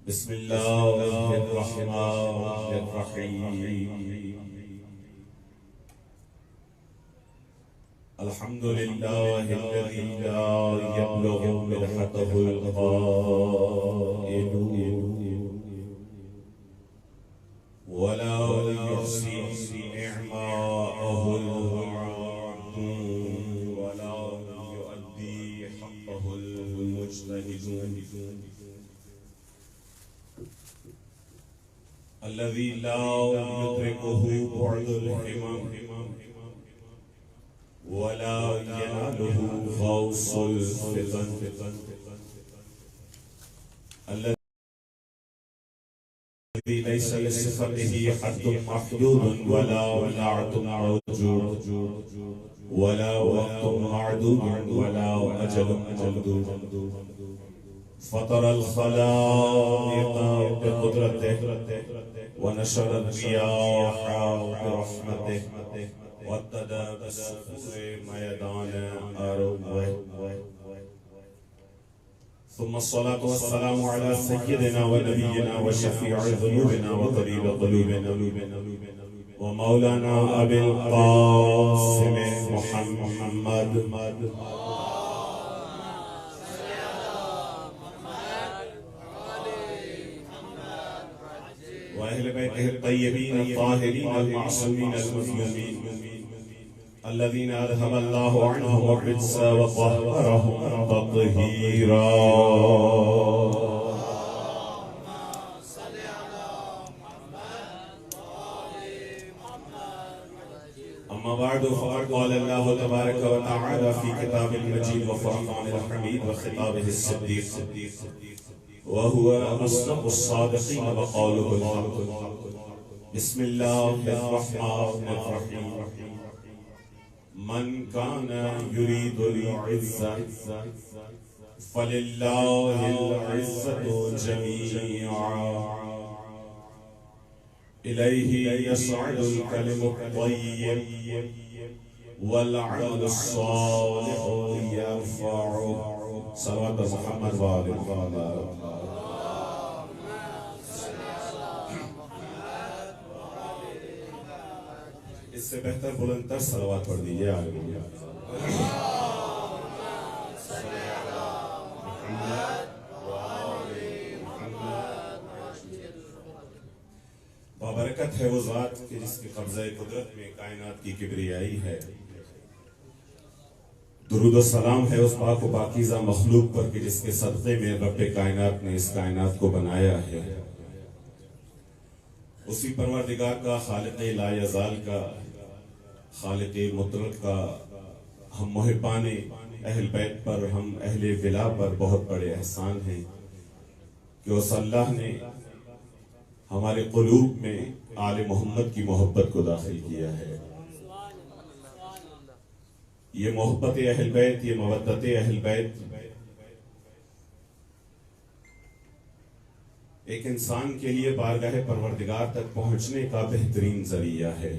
بسم الله الرحمن الرحيم. الحمد لله الذي لا يبلغ مدحته القائل ولا يحصي نعماءه العادون ولا يؤدي حقه المجتهدون. الذي لا يدركه بعد الهمم ولا يناله غوص الفتن. الذي ليس لصفته حد محدود ولا نعت موجود ولا وقت معدود ولا أجل ممدود. فطر الخلائق بقدرته ونشر الرياح برحمته وابتدى بالسفور ميدان أرضه. ثم الصلاة والسلام على سيدنا ونبينا وشفيع ذنوبنا وطبيب قلوبنا ومولانا أبي القاسم محمد وأهل بيته الطيبين الطاهرين المعصومين المظلومين الذين أذهب الله عنهم الرجس وطهرهم تطهيرا. أما بعد فقد قال الله تبارك وتعالى في كتاب المجيد وفرقان الحميد وخطابه الصديق وهو أصدق الصادقين وقوله الحق. بسم الله الرحمن الرحيم. من كان يريد العزة فلله العزة جميعا إليه يصعد الكلم الطيب والعمل الصالح يرفعه. صلوات محمد وآل محمد. اس سے بہتر بلندتر صلوات پڑھ دیجئے. بابرکت ہے وہ ذات کہ جس کی قبضہ قدرت میں کائنات کی کبریائی ہے. درود و سلام ہے اس پاک و پاکیزہ مخلوق پر کہ جس کے صدقے میں رب کائنات نے اس کائنات کو بنایا ہے. اسی پروردگار کا، خالق لا یزال کا، خالق مطلق کا ہم محبان اہل بیت پر، ہم اہل ولا پر بہت بڑے احسان ہیں کہ اس اللہ نے ہمارے قلوب میں آل محمد کی محبت کو داخل کیا ہے. یہ محبت اہل بیت، یہ مودت اہل بیت ایک انسان کے لیے بارگاہ پروردگار تک پہنچنے کا بہترین ذریعہ ہے.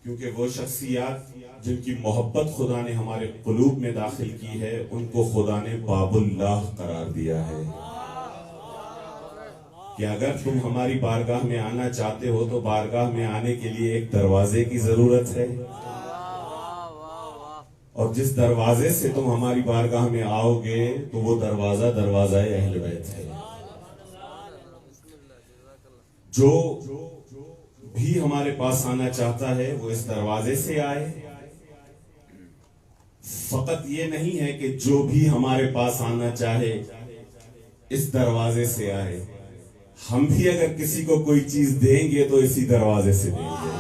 کیونکہ وہ شخصیات جن کی محبت خدا نے ہمارے قلوب میں داخل کی ہے ان کو خدا نے باب اللہ قرار دیا ہے کہ اگر تم ہماری بارگاہ میں آنا چاہتے ہو تو بارگاہ میں آنے کے لیے ایک دروازے کی ضرورت ہے، اور جس دروازے سے تم ہماری بارگاہ میں آؤ گے تو وہ دروازہ اہل بیت ہے. جو بھی ہمارے پاس آنا چاہتا ہے وہ اس دروازے سے آئے. فقط یہ نہیں ہے کہ جو بھی ہمارے پاس آنا چاہے اس دروازے سے آئے، ہم بھی اگر کسی کو کوئی چیز دیں گے تو اسی دروازے سے دیں گے.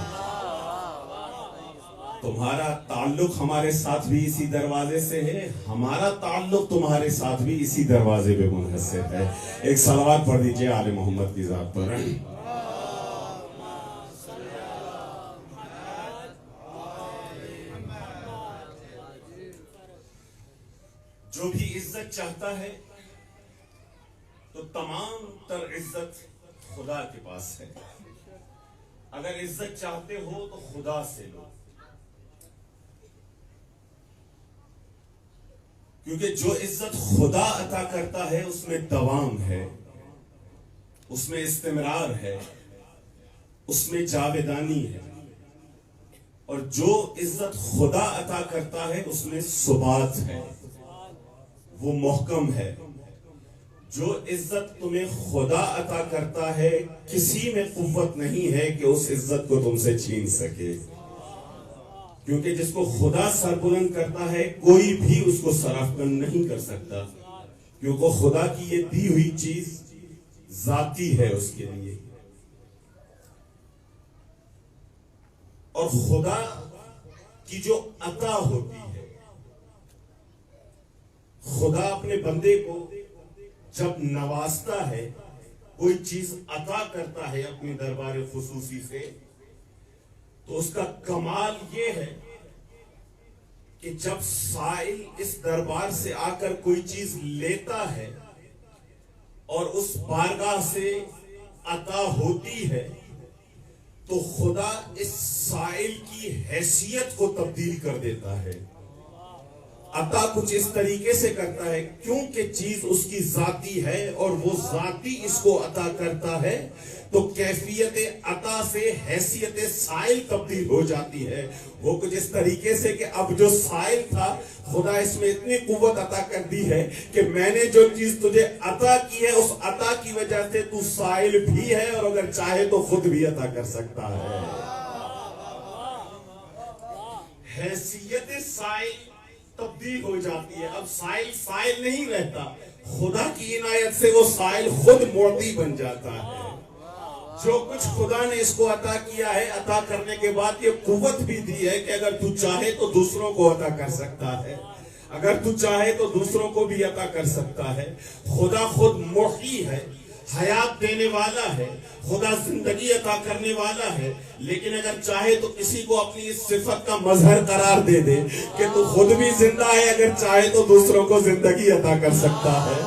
تمہارا تعلق ہمارے ساتھ بھی اسی دروازے سے ہے، ہمارا تعلق تمہارے ساتھ بھی اسی دروازے پہ منحصر ہے. ایک صلوات پڑھ دیجئے آل محمد کی ذات پر. جو بھی عزت چاہتا ہے تو تمام تر عزت خدا کے پاس ہے. اگر عزت چاہتے ہو تو خدا سے لو. کیونکہ جو عزت خدا عطا کرتا ہے اس میں دوام ہے، اس میں استمرار ہے، اس میں جاویدانی ہے، اور جو عزت خدا عطا کرتا ہے اس میں ثبات ہے، وہ محکم ہے۔ جو عزت تمہیں خدا عطا کرتا ہے کسی میں قوت نہیں ہے کہ اس عزت کو تم سے چھین سکے، کیونکہ جس کو خدا سربلند کرتا ہے کوئی بھی اس کو سرافکن نہیں کر سکتا، کیونکہ خدا کی یہ دی ہوئی چیز ذاتی ہے اس کے لیے۔ اور خدا کی جو عطا ہوتی ہے، خدا اپنے بندے کو جب نوازتا ہے، کوئی چیز عطا کرتا ہے اپنی دربار خصوصی سے، تو اس کا کمال یہ ہے کہ جب سائل اس دربار سے آ کر کوئی چیز لیتا ہے اور اس بارگاہ سے عطا ہوتی ہے، تو خدا اس سائل کی حیثیت کو تبدیل کر دیتا ہے۔ عطا کچھ اس طریقے سے کرتا ہے کیونکہ چیز اس کی ذاتی ہے اور وہ ذاتی اس کو عطا کرتا ہے، تو کیفیت عطا سے حیثیت سائل تبدیل ہو جاتی ہے۔ وہ کچھ اس طریقے سے کہ اب جو سائل تھا خدا اس میں اتنی قوت عطا کر دی ہے کہ میں نے جو چیز تجھے عطا کی ہے اس عطا کی وجہ سے تو سائل بھی ہے، اور اگر چاہے تو خود بھی عطا کر سکتا ہے۔ حیثیت سائل تبدیل ہو جاتی ہے، اب سائل سائل نہیں رہتا، خدا کی عنایت سے وہ سائل خود معطی بن جاتا ہے۔ جو کچھ خدا نے اس کو عطا کیا ہے، عطا کرنے کے بعد یہ قوت بھی دی ہے کہ اگر تو چاہے تو دوسروں کو عطا کر سکتا ہے، اگر تو چاہے تو دوسروں کو بھی عطا کر سکتا ہے۔ خدا خود محیی ہے، حیات دینے والا ہے، خدا زندگی عطا کرنے والا ہے، لیکن اگر چاہے تو کسی کو اپنی اس صفت کا مظہر قرار دے دے کہ تو خود بھی زندہ ہے، اگر چاہے تو دوسروں کو زندگی عطا کر سکتا ہے۔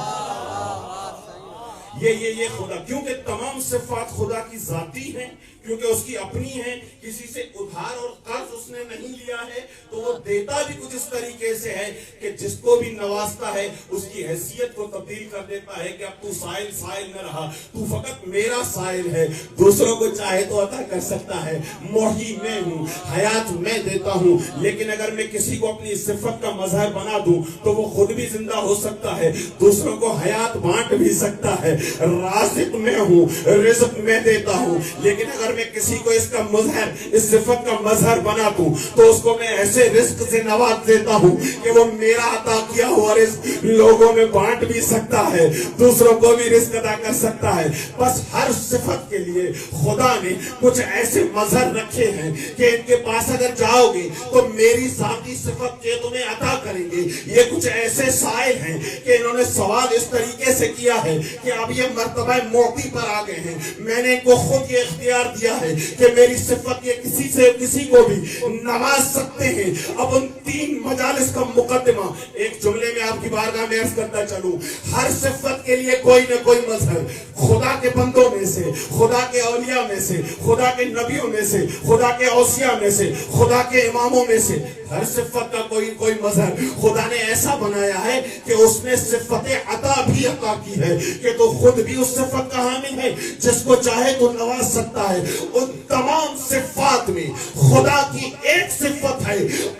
یہ خدا، کیونکہ تمام صفات خدا کی ذاتی ہیں، کیونکہ اس کی اپنی ہیں، کسی سے ادھار اور قرض اس نے نہیں لیا ہے، تو وہ دیتا بھی کچھ اس طریقے سے ہے کہ جس کو بھی نوازتا ہے اس کی حیثیت کو تبدیل کر دیتا ہے کہ اب تو سائل سائل نہ رہا، تو فقط میرا سائل ہے، دوسروں کو چاہے تو عطا کر سکتا ہے۔ محیی میں ہوں، حیات میں دیتا ہوں، لیکن اگر میں کسی کو اپنی صفت کا مظہر بنا دوں تو وہ خود بھی زندہ ہو سکتا ہے، دوسروں کو حیات بانٹ بھی سکتا ہے۔ رازق میں ہوں، رزق میں دیتا ہوں، لیکن اگر میں کسی کو اس کا مظہر، اس صفت کا مظہر بنا دوں تو اس کو میں ایسے رزق سے نواز دیتا ہوں کہ وہ میرا عطا کیا ہوا رزق لوگوں میں بانٹ بھی سکتا ہے، دوسروں کو بھی رزق عطا کر سکتا ہے۔ بس ہر صفت کے لیے خدا نے کچھ ایسے مظہر رکھے ہیں کہ ان کے پاس اگر جاؤ گے تو میری ذاتی صفت کے تمہیں عطا کریں گے۔ یہ کچھ ایسے سائل ہیں کہ انہوں نے سوال اس طریقے سے کیا ہے کہ اب یہ مرتبہ معطی پر آ گئے ہیں، میں نے ان کو خود یہ اختیار دیا ہے کہ میری صفت یہ کسی کو بھی نواز سکتے ہیں۔ اب ان 3 مجالس کا مقدمہ ایک جملے میں آپ کی بارگاہ میں عرض کرتا چلوں۔ ہر صفت کے لیے کوئی نہ کوئی مظہر، خدا کے بندوں میں سے، خدا کے اولیاء میں سے، خدا کے نبیوں میں سے، خدا کے اوصیاء میں سے، خدا کے اماموں میں سے، ہر صفت کا کوئی مظہر خدا نے ایسا بنایا ہے کہ اس نے صفت عطا بھی عطا کی ہے کہ تو خود بھی اس صفت کا حامل ہے، جس کو چاہے تو نواز سکتا ہے۔ ان تمام صفات میں خدا کی ایک صفت ہے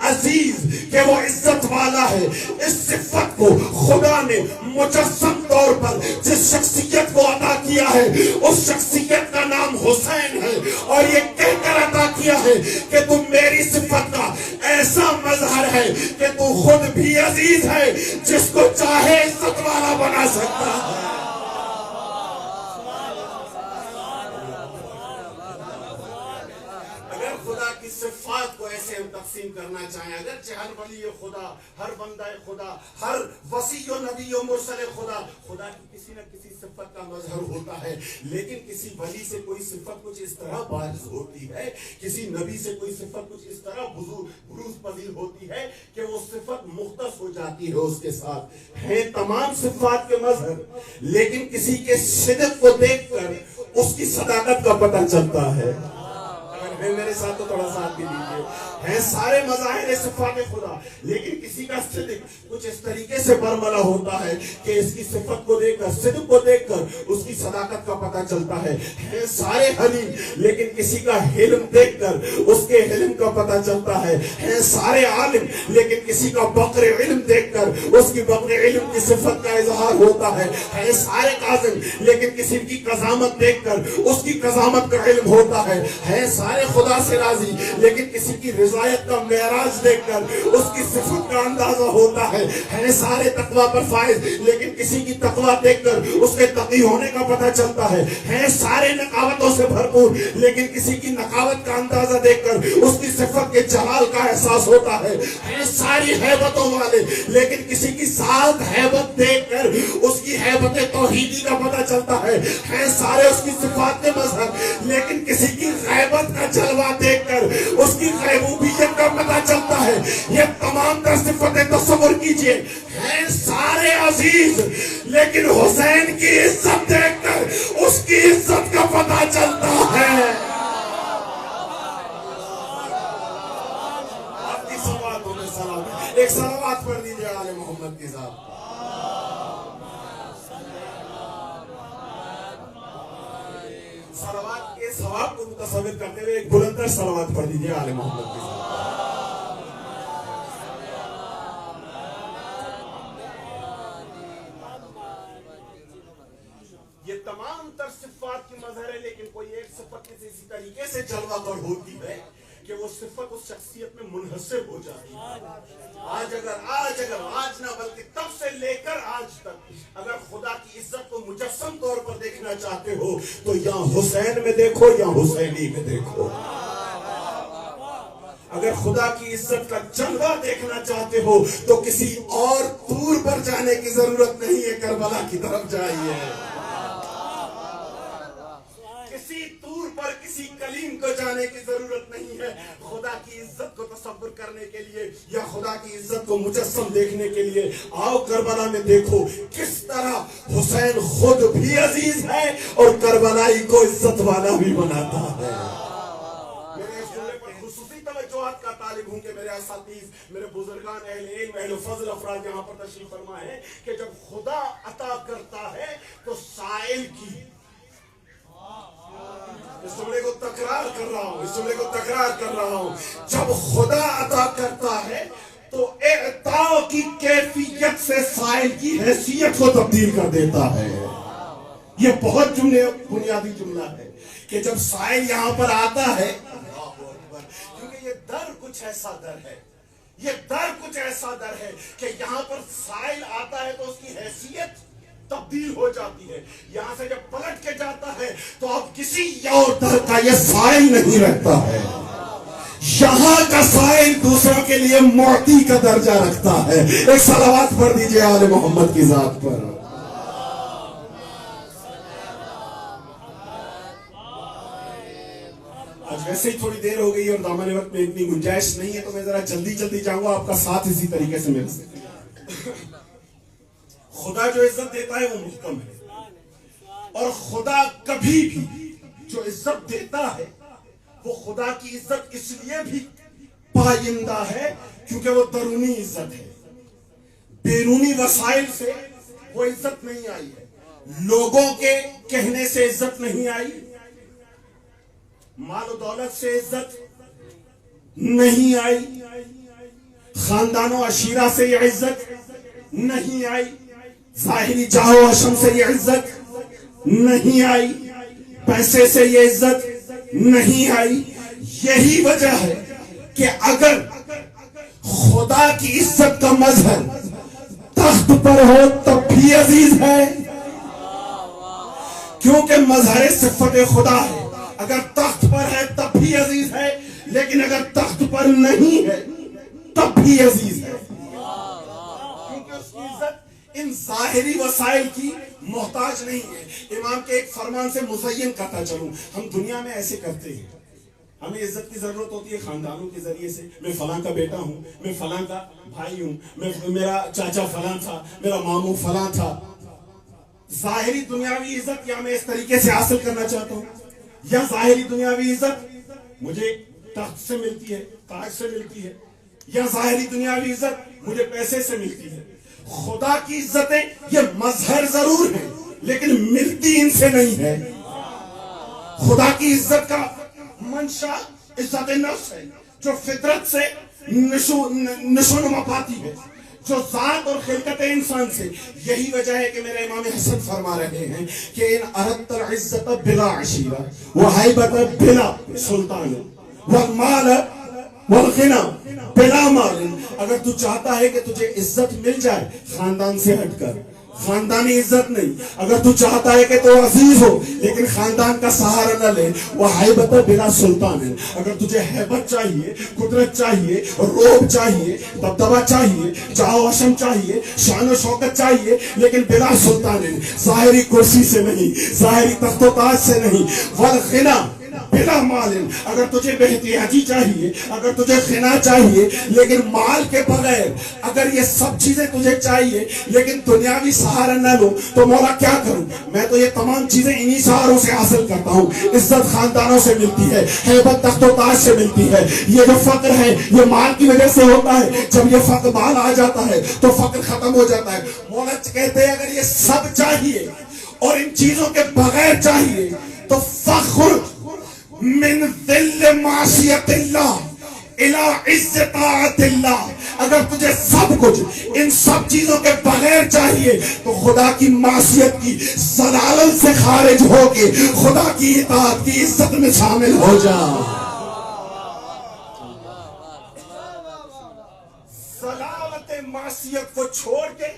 عزیز، کہ وہ عزت والا ہے۔ اس صفت کو خدا نے مجسم طور پر جس شخصیت کو عطا کیا ہے اس شخصیت کا نام حسین ہے، اور یہ کہہ کر عطا کیا ہے کہ تم میری صفت کا ایسا مظہر ہے کہ تو خود بھی عزیز ہے، جس کو چاہے عزت والا بنا سکتا ہے۔ اگر خدا کی صفات کو ایسے ہم تقسیم کرنا چاہیں، اگرچہ ہر ولی خدا، ہر بندہ خدا، ہر وصی و نبی و مرسل خدا کی کسی نہ کسی صفت کا مظہر ہوتا ہے، لیکن کسی ولی سے کوئی صفت کچھ اس طرح بارز ہوتی ہے، کسی نبی سے کوئی صفت کچھ اس طرح بروز پذیر ہوتی ہے کہ وہ صفت مختص ہو جاتی ہے اس کے ساتھ۔ ہیں تمام صفات کے مظہر، لیکن کسی کے صدق کو دیکھ کر اس کی صداقت کا پتہ چلتا ہے۔ اگر ہے میرے ساتھ تو تھوڑا ساتھ بھی دیجیے۔ ہیں سارے مظاہر صفات خدا، لیکن کسی کا صدق کچھ اس طریقے سے برملا ہوتا ہے کہ اس کی صفت کو دیکھ کر، صدق کو دیکھ کر اس کی صداقت کا پتہ چلتا ہے۔ ہیں سارے حلیم، لیکن کسی کا حلم دیکھ کر اس کے حلم کا پتہ چلتا ہے۔ ہیں سارے عالم، لیکن کسی کا بقر علم دیکھ کر اس کی بقر علم کی صفت کا اظہار ہوتا ہے۔ ہیں سارے قاضم، لیکن کسی کی قضامت دیکھ کر اس کی قضامت کا علم ہوتا ہے۔ ہیں سارے خدا سے راضی، لیکن کسی کی رضایت کا معراج دیکھ کر اس کی صفت کا اندازہ ہوتا ہے۔ ہیں سارے تقوی پر فائز، لیکن کسی کی تقوی دیکھ کر اس کے تقی ہونے کا پتہ چلتا ہے۔ ہیں سارے نقاوتوں سے بھرپور، لیکن کسی کی نقاوت کا اندازہ دیکھ کر اس کی صفت کے جلال کا احساس ہوتا ہے۔ ہیں ساری حیبتوں والے، لیکن کسی کی ذات حیبت دیکھ کر اس کی حیبت توحیدی کا پتہ چلتا ہے۔ ہیں سارے اس کی صفات کے مظہر، لیکن کسی کی غیبت کا جلوہ دیکھ کر اس کی غیبوبیت کا پتہ چلتا ہے۔ یہ تمام در صفتیں تصور کیجئے، ہیں سارے عزیز، لیکن حسین کی عزت دیکھ کر اس کی عزت کا پتہ چلتا ہے۔ آپ کی صلوات میں سلام، ایک صلوات پڑھ دیجئے آل محمد کی ذات۔ صلوات کے ثواب کو متصور کرتے ہوئے ایک بلندر صلوات پڑھ دیجئے آل محمد کی ذات۔ یہ تمام تر صفات کی مظہر ہے، لیکن کوئی ایک صفت اسی طریقے سے جلوہ گر ہوتی ہے کہ وہ صفت اس شخصیت میں منحصر ہو جاتی ہے۔ آج نہ بلکہ تب سے لے کر آج تک اگر خدا کی عزت کو مجسم طور پر دیکھنا چاہتے ہو تو یا حسین میں دیکھو یا حسینی میں دیکھو۔ اگر خدا کی عزت کا جلوہ دیکھنا چاہتے ہو تو کسی اور طور پر جانے کی ضرورت نہیں ہے، کربلا کی طرف جائیے۔ کسی طور پر کسی کلیم کو جانے کی ضرورت نہیں ہے۔ خدا کی عزت کو تصور کرنے کے لیے یا خدا کی عزت کو مجسم دیکھنے کے لیے آؤ کربلا میں دیکھو کس طرح حسین خود بھی عزیز ہے اور کربلائی کو عزت والا بھی بناتا ہے۔ میرے اس جملے پر خصوصی توجہات کا طالب ہوں کہ میرے اساتذہ، میرے بزرگان، اہل علم، اہل فضل افراد یہاں پر تشریف فرما ہے کہ جب خدا عطا کرتا ہے تو سائل کی، اس جملے کو تکرار کر رہا ہوں، جب خدا عطا کرتا ہے تو اعطاء کی کیفیت سے سائل کی حیثیت کو تبدیل کر دیتا ہے۔ یہ بہت بنیادی جملہ ہے کہ جب سائل یہاں پر آتا ہے، کیونکہ یہ در کچھ ایسا در ہے کہ یہاں پر سائل آتا ہے تو اس کی حیثیت تبدیل ہو جاتی ہے۔ یہاں سے جب پلٹ کے جاتا ہے تو اب کسی اور در کا یہ سائل نہیں رہتا ہے، یہاں کا سائل دوسروں کے لیے معطی کا درجہ رکھتا ہے۔ ایک صلوات پڑھ دیجئے آل محمد کی ذات پر۔ آج ویسے ہی تھوڑی دیر ہو گئی اور دامن وقت میں اتنی گنجائش نہیں ہے تو میں ذرا جلدی جاؤں گا، آپ کا ساتھ اسی طریقے سے میرے سے۔ خدا جو عزت دیتا ہے وہ محکم ہے، اور خدا کبھی بھی جو عزت دیتا ہے وہ خدا کی عزت اس لیے بھی پائندہ ہے کیونکہ وہ درونی عزت ہے، بیرونی وسائل سے وہ عزت نہیں آئی ہے، لوگوں کے کہنے سے عزت نہیں آئی، مال و دولت سے عزت نہیں آئی، خاندان و عشیرہ سے یہ عزت نہیں آئی، ظاہری جاہ و حشم سے یہ عزت نہیں آئی، پیسے سے یہ عزت نہیں آئی۔ یہی وجہ ہے کہ اگر خدا کی عزت کا مظہر تخت پر ہو تب بھی عزیز ہے، کیونکہ مظہر صفت خدا ہے۔ اگر تخت پر ہے تب بھی عزیز ہے، لیکن اگر تخت پر نہیں ہے تب بھی عزیز ہے، کیونکہ اس کی عزت ان ظاہری وسائل کی محتاج نہیں ہے۔ امام کے ایک فرمان سے مزین کرتا چلوں، ہم دنیا میں ایسے کرتے ہیں، ہمیں عزت کی ضرورت ہوتی ہے خاندانوں کے ذریعے سے، میں فلاں کا بیٹا ہوں، میں فلاں کا بھائی ہوں، میرا چاچا فلاں تھا، میرا ماموں فلاں تھا۔ ظاہری دنیاوی عزت یا میں اس طریقے سے حاصل کرنا چاہتا ہوں، یا ظاہری دنیاوی عزت مجھے تخت سے ملتی ہے، تاج سے ملتی ہے، یا ظاہری دنیاوی عزت مجھے پیسے سے ملتی ہے. خدا کی عزتیں یہ مظہر ضرور ہیں لیکن ملتی ان سے نہیں ہے. خدا کی عزت کا منشا عزت نفس ہے جو فطرت سے نشو نما پاتی ہے، جو ذات اور خلقت انسان سے. یہی وجہ ہے کہ میرے امام حسن فرما رہے ہیں کہ ان اردت العزت بلا عشیرہ وحیبت بلا سلطان والمال والغنا بلا مال. اگر تو چاہتا ہے کہ تجھے عزت مل جائے خاندان سے ہٹ کر، خاندانی عزت نہیں. اگر تو چاہتا ہے کہ تو عزیز ہو لیکن خاندان کا سہارا نہ لے، وہ حیبت بلا سلطان ہے. اگر تجھے حیبت چاہیے، قدرت چاہیے، روب چاہیے، دبدبہ چاہیے، جاہ و حشم چاہیے، شان و شوکت چاہیے لیکن بلا سلطان ہے، ظاہری کرسی سے نہیں، ظاہری تخت و تاج سے نہیں. والغنا بلا مال. اگر تجھے بے احتیاجی چاہیے، اگر تجھے غنا چاہیے لیکن مال کے بغیر، اگر یہ سب چیزیں تجھے چاہیے لیکن دنیاوی سہارا نہ لو تو مولا کیا کروں؟ میں تو یہ تمام چیزیں انہی سہاروں سے حاصل کرتا ہوں. عزت خاندانوں سے ملتی ہے، حیبت تخت و تاج سے ملتی ہے. یہ جو فقر ہے یہ مال کی وجہ سے ہوتا ہے. جب یہ فقر مال آ جاتا ہے تو فقر ختم ہو جاتا ہے. مولا کہتے ہیں اگر یہ سب چاہیے اور ان چیزوں کے بغیر چاہیے تو فخر من ذل معصیت اللہ الى عز طاعت اللہ. اگر تجھے سب کچھ ان سب چیزوں کے بغیر چاہیے تو خدا کی معصیت کی ضلالت سے خارج ہو کے خدا کی اطاعت کی عزت میں شامل ہو جا. ضلالت معصیت کو چھوڑ کے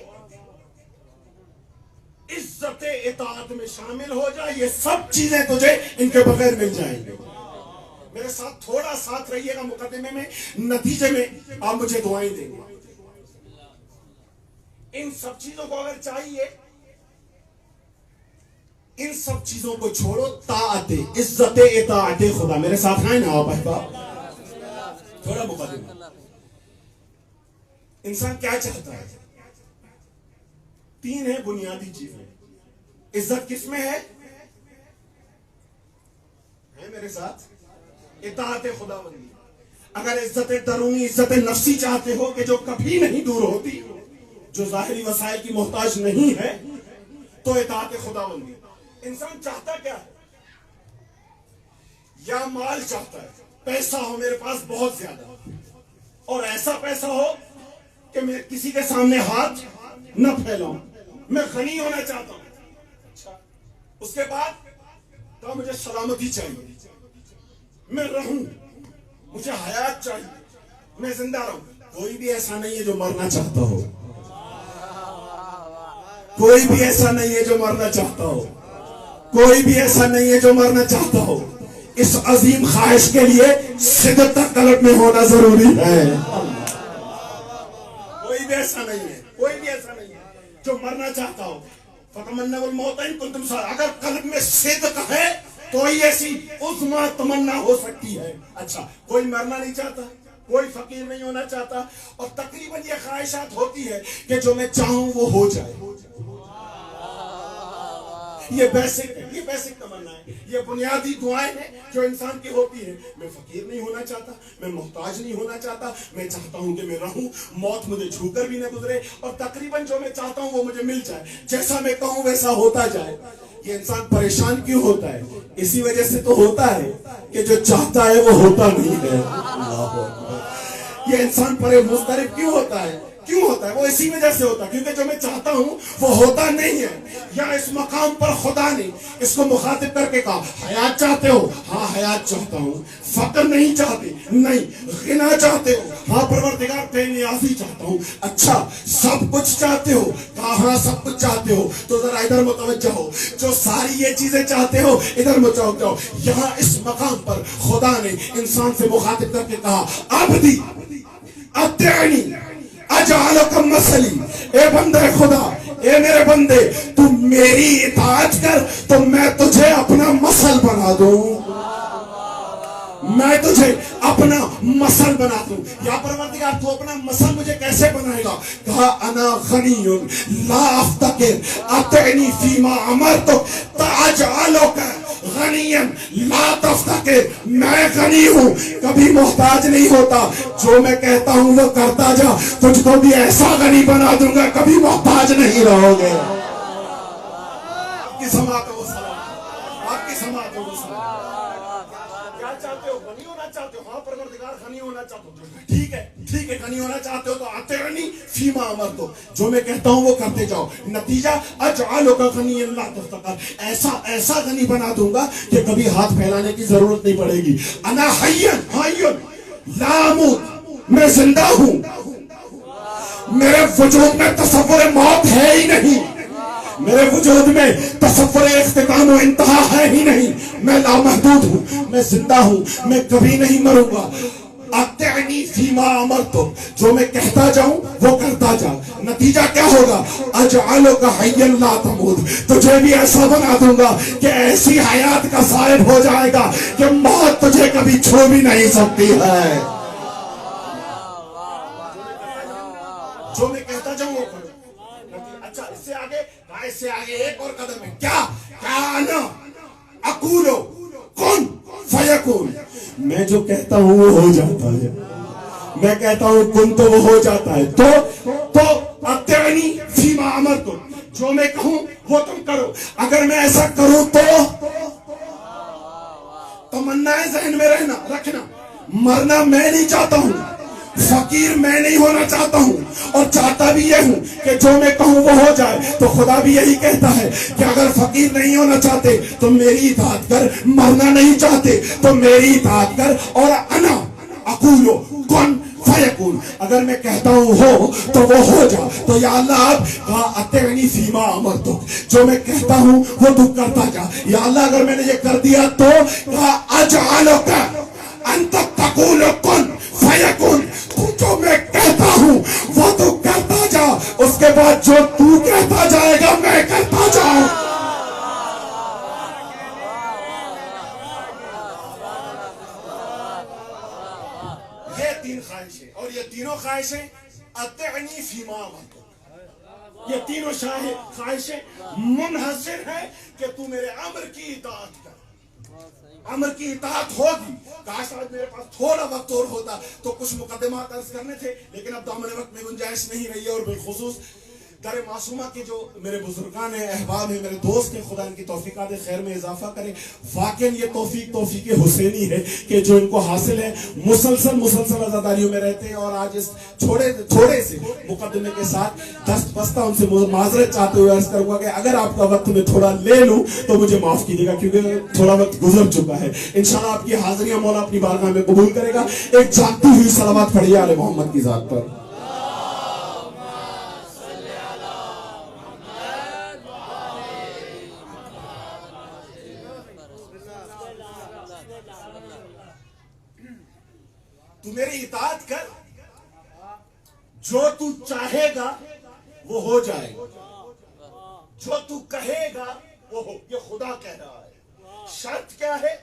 عزت اطاعت میں شامل ہو جائے. یہ سب چیزیں تجھے ان کے بغیر مل جائیں گے. میرے ساتھ تھوڑا ساتھ رہیے گا مقدمے میں، نتیجے میں آپ مجھے دعائیں دیں گے. ان سب چیزوں کو اگر چاہیے، ان سب چیزوں کو چھوڑو. طاعت، عزت اطاعت خدا. میرے ساتھ آئیں نا آپ احباب. تھوڑا مقدمہ. انسان کیا چاہتا ہے؟ تین ہے بنیادی چیزیں. عزت کس میں ہے میرے ساتھ؟ اطاعت خدا بندی. اگر عزت درونی، عزت نفسی چاہتے ہو کہ جو کبھی نہیں دور ہوتی، جو ظاہری وسائل کی محتاج نہیں ہے، تو اطاعت خدا بندی. انسان چاہتا کیا ہے؟ یا مال چاہتا ہے، پیسہ ہو میرے پاس بہت زیادہ اور ایسا پیسہ ہو کہ میں کسی کے سامنے ہاتھ نہ پھیلاؤں. میں غنی ہونا چاہتا ہوں. اس کے بعد تو مجھے سلامتی چاہیے، میں رہوں، مجھے حیات چاہیے، میں زندہ رہوں. کوئی بھی ایسا نہیں ہے جو مرنا چاہتا ہو. کوئی بھی ایسا نہیں ہے جو مرنا چاہتا ہو. کوئی بھی ایسا نہیں ہے جو مرنا چاہتا ہو. اس عظیم خواہش کے لیے شدت قلب میں ہونا ضروری ہے. کوئی بھی ایسا نہیں ہے، کوئی بھی ایسا نہیں ہے جو مرنا چاہتا ہو. فتمنوا الموت ان کنتم صادقین. اگر قلب میں صدق ہے تو ہی ایسی عظمی تمنا ہو سکتی ہے. اچھا، کوئی مرنا نہیں چاہتا، کوئی فقیر نہیں ہونا چاہتا، اور تقریباً یہ خواہشات ہوتی ہے کہ جو میں چاہوں وہ ہو جائے. یہ بیسک ہے، یہ بیسک تمنا ہے، یہ بنیادی دعائیں ہیں جو انسان کی ہوتی ہیں. میں فقیر نہیں ہونا چاہتا، میں محتاج نہیں ہونا چاہتا، میں چاہتا ہوں کہ میں رہوں، موت مجھے چھو کر بھی نہ گزرے، اور تقریباً جو میں چاہتا ہوں وہ مجھے مل جائے، جیسا میں کہوں ویسا ہوتا جائے. یہ انسان پریشان کیوں ہوتا ہے؟ اسی وجہ سے تو ہوتا ہے کہ جو چاہتا ہے وہ ہوتا نہیں ہے. یہ انسان مضطرب کیوں ہوتا ہے؟ کیوں ہوتا ہے؟ وہ اسی وجہ سے ہوتا ہے کیونکہ جو میں چاہتا ہوں وہ ہوتا نہیں ہے. یا اس مقام پر خدا نے اس کو مخاطب کر کے کہا حیات چاہتے ہو؟ ہاں حیات چاہتا ہوں. فقر نہیں چاہتے؟ نہیں. غنا چاہتے ہو؟ ہاں پروردگار بے نیازی چاہتا ہوں. اچھا سب کچھ چاہتے ہو؟ کہا ہاں سب کچھ چاہتے ہو. تو ذرا ادھر متوجہ ہو، جو ساری یہ چیزیں چاہتے ہو ادھر متوجہ ہو. یہاں اس مقام پر خدا نے انسان سے مخاطب کر کے کہا عبدی اطیعنی اجعلک مثلی. اے بندے خدا، اے میرے بندے، تو میری اطاعت کر تو میں تجھے اپنا مثل بنا دوں. میں تجھے اپنا مثل بنا دوں. یا پروردگار تو اپنا مثل مجھے کیسے بنائے گا؟ کہا انا غنی لا افتقر اطعنی فیما امرتک اجعلک غنیم لا تفتقر، میں غنی ہوں کبھی محتاج نہیں ہوتا، جو میں کہتا ہوں وہ کرتا جا، تجھ کو بھی ایسا غنی بنا دوں گا کبھی محتاج نہیں رہو گے۔ آپ کی سماعت ہو سلام، آپ کی سماعت ہو سلام۔ کیا چاہتے ہو؟ غنی ہونا چاہتے ہو؟ ہاں پروردگار غنی ہونا چاہتے ہو، ٹھیک ہے ٹھیک ہے، غنی ہونا چاہتے ہو تو اطیعنی فیما امرتک، جو میں کہتا ہوں وہ کرتے جاؤ، نتیجہ اجعلک غنیا لا تفتقر، ایسا غنی بنا دوں گا کہ کبھی ہاتھ پھیلانے کی ضرورت نہیں پڑے گی۔ انا حی لا اموت، میں زندہ ہوں، میرے وجود میں تصور موت ہے ہی نہیں، میرے وجود میں تصور اختتام و انتہا ہے ہی نہیں، میں لامحدود ہوں، میں زندہ ہوں، میں کبھی نہیں مروں گا۔ اطعنی فیما امرتک، جو میں کہتا جاؤں وہ کرتا جا، نتیجہ کیا ہوگا؟ اجعلک حیا لا تموت، تجھے بھی ایسا بنا دوں گا کہ ایسی حیات کا صاحب ہو جائے گا کہ موت تجھے کبھی چھو بھی نہیں سکتی ہے۔ جو میں کہتا جاؤں وہ کرو۔ اچھا اس سے آگے ایک اور قدم ہے، کیا انا اقولو کن فیکون، میں جو کہتا ہوں وہ ہو جاتا ہے، میں کہتا ہوں کن تو وہ ہو جاتا ہے، تو اطعنی فیما امرتک، جو میں کہوں وہ تم کرو، اگر میں ایسا کروں تو تمنا ذہن میں رکھنا، مرنا میں نہیں چاہتا ہوں، فقیر میں نہیں ہونا چاہتا ہوں، اور چاہتا بھی یہ ہوں کہ جو میں کہوں وہ ہو جائے، تو خدا بھی یہی کہتا ہے کہ اگر فقیر نہیں ہونا چاہتے تو میری اطاعت کر، مرنا نہیں چاہتے تو میری اطاعت کر، اور انا اقولو کن فیکون، اگر میں کہتا ہوں ہو تو وہ ہو جا۔ تو یا اللہ آپ کہا اطعنی فیما امرتک، جو میں کہتا ہوں وہ تو کرتا جا، یا اللہ اگر میں نے یہ کر دیا تو کہا اجعلک انت تقول کن فیکون، جو میں کہتا ہوں وہ تو کرتا جا، اس کے بعد جو تو کہتا جائے گا میں کرتا جاؤں۔ یہ تین خواہشیں، اور یہ تینوں خواہشیں اطعنی فیما امرتک، یہ تینوں خواہشیں منحصر ہیں کہ تو میرے امر کی اطاعت کر، امر کی اطاعت ہوگی۔ کاش آج میرے پاس تھوڑا وقت اور ہوتا تو کچھ مقدمات عرض کرنے تھے، لیکن اب دامن وقت میں گنجائش نہیں رہی ہے، اور بالخصوص در معصومہ کے جو میرے بزرگان ہیں، احباب ہیں، میرے دوست ہیں، خدا ان کی توفیقات خیر میں اضافہ کرے۔ واقعاً یہ توفیق حسینی ہے کہ جو ان کو حاصل ہے، مسلسل عزاداریوں میں رہتے ہیں، اور آج اس تھوڑے سے مقدمے کے ساتھ دست بستہ ان سے معذرت چاہتے ہوئے عرض کروں گا کہ اگر آپ کا وقت میں تھوڑا لے لوں تو مجھے معاف کیجیے گا، کیونکہ تھوڑا وقت گزر چکا ہے۔ انشاءاللہ آپ کی حاضریاں مولا اپنی بارگاہ میں قبول کرے گا۔ ایک جاگتی ہوئی صلوات پڑھیے آل محمد کی ذات پر۔ تو میری اطاعت کر، جو تو چاہے گا وہ ہو جائے گا، جو تو کہے گا وہ ہو، یہ خدا کہہ رہا ہے۔ شرط کیا ہے؟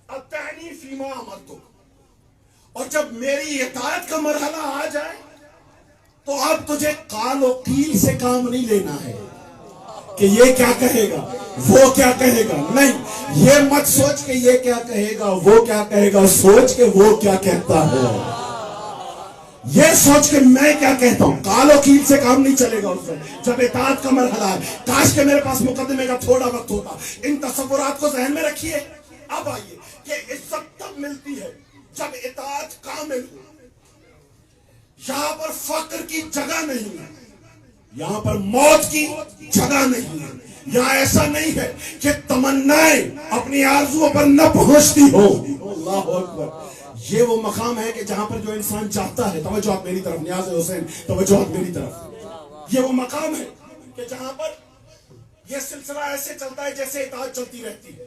اطعنی فیما امرتک، اور جب میری اطاعت کا مرحلہ آ جائے تو اب تجھے قال و قیل سے کام نہیں لینا ہے کہ یہ کیا کہے گا وہ کیا کہے گا، نہیں، یہ مت سوچ کہ یہ کیا کہے گا وہ کیا کہے گا، سوچ کہ وہ کیا کہتا ہے، یہ سوچ کہ میں کیا کہتا ہوں۔ قال و قیل سے کام نہیں چلے گا اس میں، جب اطاعت کا مرحلہ ہے۔ کاش کہ میرے پاس مقدمے کا تھوڑا وقت ہوتا۔ ان تصورات کو ذہن میں رکھیے۔ اب آئیے کہ عزت تب ملتی ہے جب اطاعت کامل ہو۔ یہاں پر فقر کی جگہ نہیں ہے، یہاں پر موت کی جگہ نہیں ہے، یہاں ایسا نہیں ہے کہ تمنائیں اپنی آرزوؤں پر نہ پہنچتی ہو۔ اللہ اکبر، یہ وہ مقام ہے کہ جہاں پر جو انسان چاہتا ہے، توجہ میری طرف، نیاز حسین توجہ میری طرف، یہ وہ مقام ہے کہ جہاں پر یہ سلسلہ ایسے چلتا ہے جیسے اطاعت چلتی رہتی ہے،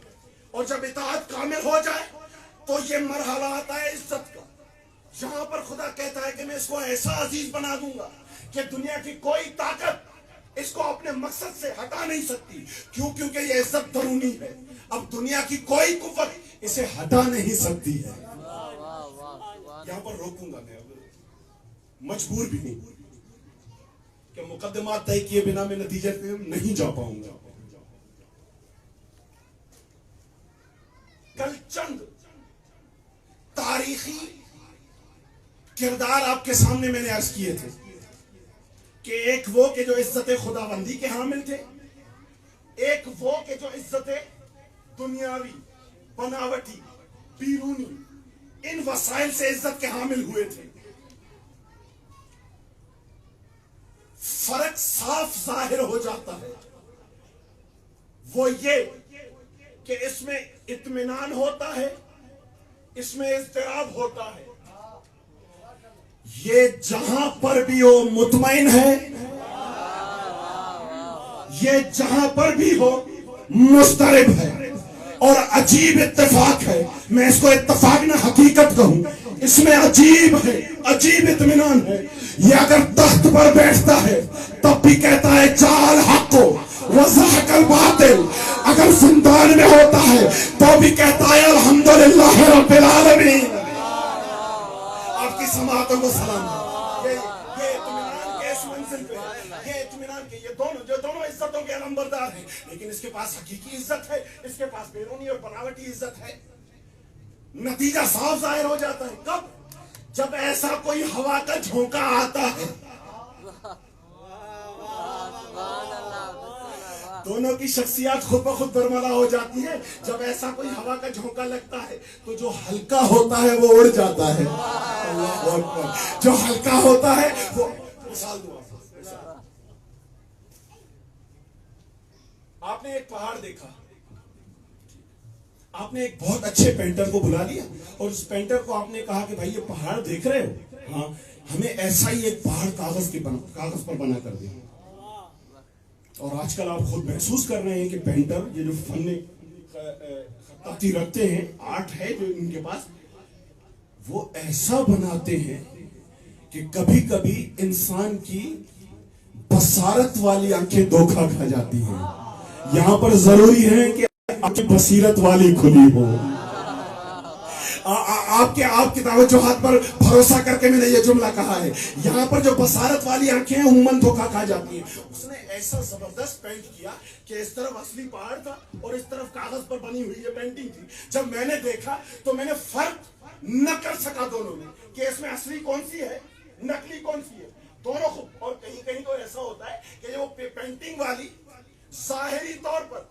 اور جب اطاعت کامل ہو جائے تو یہ مرحلہ آتا ہے عزت کا، جہاں پر خدا کہتا ہے کہ میں اس کو ایسا عزیز بنا دوں گا کہ دنیا کی کوئی طاقت اس کو اپنے مقصد سے ہٹا نہیں سکتی۔ کیوں؟ کیونکہ یہ عزت درونی ہے، اب دنیا کی کوئی قوت اسے ہٹا نہیں سکتی ہے۔ یہاں پر روکوں گا، میں مجبور بھی ہوں کہ مقدمات طے کیے بنا میں نتیجے پہ نہیں جا پاؤں گا۔ کل چند تاریخی کردار آپ کے سامنے میں نے عرض کیے تھے کہ ایک وہ کہ جو عزت خداوندی کے حامل تھے، ایک وہ کہ جو عزت دنیاوی، بناوٹی، بیرونی ان وسائل سے عزت کے حامل ہوئے تھے۔ فرق صاف ظاہر ہو جاتا ہے، وہ یہ کہ اس میں اطمینان ہوتا ہے، اس میں اضطراب ہوتا ہے۔ یہ جہاں پر بھی ہو مطمئن ہے، یہ جہاں پر بھی ہو مضطرب ہے۔ اور عجیب اتفاق ہے، میں اس کو اتفاق نہ حقیقت کہوں، اس میں عجیب ہے، عجیب اطمینان ہے۔ یہ اگر تخت پر بیٹھتا ہے تب بھی کہتا ہے جاء الحق وزهق الباطل، اگر زندان میں ہوتا ہے تو بھی کہتا ہے الحمدللہ رب العالمین۔ آپ کی سماعتوں کو سلام ہے۔ یہ اطمینان کے اس منزل پہ، یہ اطمینان کے یہ دونوں عزتوں کے علمبردار ہیں، لیکن اس کے پاس حقیقی عزت ہے، اس کے پاس بیرونی اور بناوٹی عزت ہے۔ نتیجہ صاف ظاہر ہو جاتا ہے کب؟ جب ایسا کوئی ہوا کا جھونکا آتا ہے، دونوں کی شخصیات خود بخود برملا ہو جاتی ہے۔ جب ایسا کوئی ہوا کا جھونکا لگتا ہے تو جو ہلکا ہوتا ہے وہ اڑ جاتا ہے، اللہ اکبر، جو ہلکا ہوتا ہے وہ۔ مثال دوں آپ نے ایک پہاڑ دیکھا، آپ نے ایک بہت اچھے پینٹر کو بلا لیا اور اس پینٹر کو آپ نے کہا کہ بھائی یہ پہاڑ دیکھ رہے ہو، ہاں ہمیں ایسا ہی ایک پہاڑ کاغذ پر بنا کر دیں۔ اور آج کل آپ خود محسوس کر رہے ہیں کہ پینٹر یہ جو فن خطاطی رکھتے ہیں، آرٹ ہے جو ان کے پاس، وہ ایسا بناتے ہیں کہ کبھی کبھی انسان کی بصارت والی آنکھیں دھوکا کھا جاتی ہیں۔ یہاں پر ضروری ہے کہ آپ کی بصیرت والی کھلی ہو۔ آپ کے توجہات پر بھروسہ کر کے میں نے یہ جملہ کہا ہے، یہاں پر جو بصارت والی آنکھیں ہیں عموماً دھوکا کھا جاتی ہیں۔ اس نے ایسا زبردست پینٹ کیا کہ اس طرف اصلی پہاڑ تھا اور اس طرف کاغذ پر بنی ہوئی یہ پینٹنگ تھی۔ جب میں نے دیکھا تو میں نے فرق نہ کر سکا دونوں میں کہ اس میں اصلی کون سی ہے، نقلی کون سی ہے، دونوں خوب۔ اور کہیں کہیں تو ایسا ہوتا ہے کہ وہ پینٹنگ والی ظاہری طور پر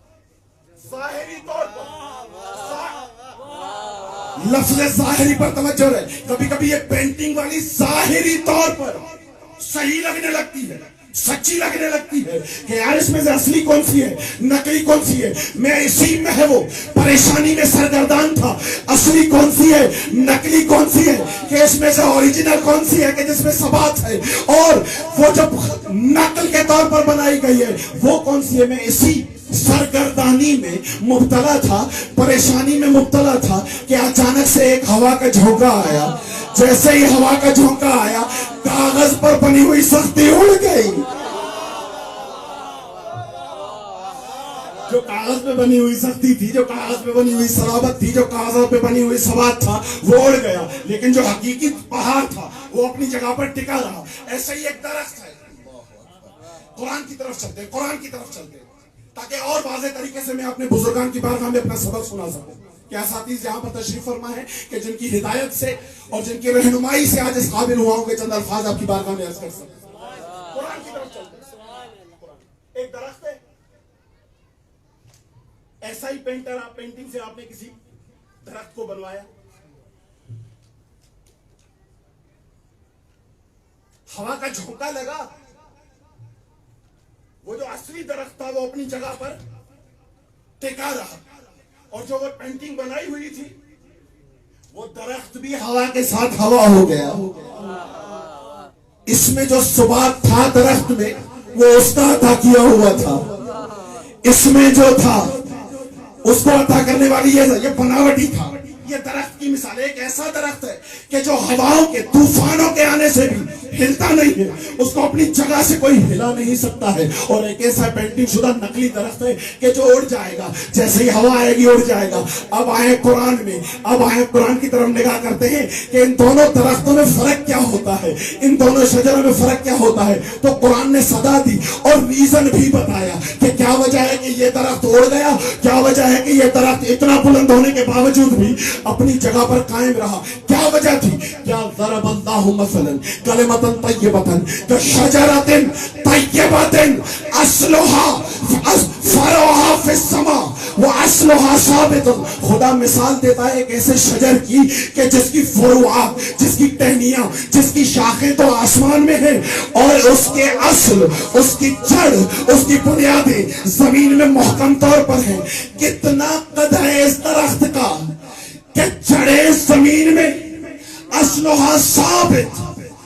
لفظ ظاہری پر توجہ رہے، کبھی کبھی یہ پینٹنگ والی ظاہری طور پر صحیح لگنے لگتی ہے، سچی لگنے لگتی ہے کہ یار اس میں سے اصلی کون سی ہے، نقلی کون سی ہے۔ میں اسی میں ہے وہ پریشانی میں سرگردان تھا، اصلی کون سی ہے، نقلی کون سی ہے، کہ اس میں سے اوریجنل کون سی ہے کہ جس میں ثبات ہے، اور وہ جب نقل کے طور پر بنائی گئی ہے وہ کون سی ہے۔ میں اسی سرگردانی میں مبتلا تھا، پریشانی میں مبتلا تھا کہ اچانک سے ایک ہوا کا جھونکا آیا۔ جیسے ہی ہوا کا جھونکا آیا کاغذ پر بنی ہوئی سختی اڑ گئی، جو کاغذ پہ بنی ہوئی سختی تھی، جو کاغذ پہ بنی ہوئی صلابت تھی، جو کاغذ پہ بنی ہوئی ثبات تھا وہ اڑ گیا، لیکن جو حقیقی پہاڑ تھا وہ اپنی جگہ پر ٹکا رہا۔ ایسا ہی ایک درخت ہے، قرآن کی طرف چلتے، قرآن کی طرف چلتے، تاکہ اور واضح طریقے سے میں اپنے بزرگان کی بارگاہ میں اپنا سبق سنا سکوں۔ کیا اساتذہ یہاں پر تشریف فرما ہے کہ جن کی ہدایت سے اور جن کی رہنمائی سے آج اس قابل ہوا ہوں کہ چند الفاظ آپ کی بارگاہ میں عرض کر سکوں۔ قرآن کی طرف چلتے، ایک درخت ہے، ایسا ہی پینٹنگ سے آپ نے کسی درخت کو بنوایا، ہوا کا جھونکا لگا، وہ جو اصلی درخت تھا وہ اپنی جگہ پر ٹکا رہا، اور جو وہ پینٹنگ بنائی ہوئی تھی وہ درخت بھی ہوا کے ساتھ ہوا ہو گیا۔ اس میں جو ثبات تھا درخت میں وہ اس کا عطا کیا ہوا تھا، اس میں جو تھا اس کو عطا کرنے والی یہ بناوٹی تھا۔ یہ درخت کی مثال ایک ایسا درخت ہے کہ جو ہواؤں کے طوفانوں کے آنے سے بھی ہلتا نہیں ہے، اس کو اپنی جگہ سے کوئی ہلا نہیں سکتا ہے، اور ایک ایسا پینٹنگ شدہ نقلی درخت ہے کہ جو اڑ جائے گا، جیسے ہی ہوا آئے گی اڑ جائے گا۔ اب آئے قرآن میں، اب آئے قرآن کی طرف نگاہ کرتے ہیں کہ ان دونوں درختوں میں فرق کیا ہوتا ہے، ان دونوں شجروں میں فرق کیا ہوتا ہے۔ تو قرآن نے صدا دی اور ریزن بھی بتایا کہ کیا وجہ ہے کہ کہ یہ درخت اڑ گیا؟ کیا وجہ ہے کہ یہ درخت اتنا بلند ہونے کے باوجود بھی اپنی جگہ پر قائم رہا؟ کیا وجہ تھی؟ کیا ضرب اللہ مثلا کلمۃ طیبۃ کشجرۃ طیبۃ اصلها فرعها فی السماء واصلها ثابت. خدا مثال دیتا ہے ایک ایسے شجر کی کہ جس کی فروعات، جس کی ٹہنیاں، جس کی شاخیں تو آسمان میں ہیں اور اس کے اصل، اس کی جڑ، اس کی بنیادیں زمین میں محکم طور پر ہیں. کتنا قدر ہے اس درخت کا کہ جڑیں زمین میں، اصلها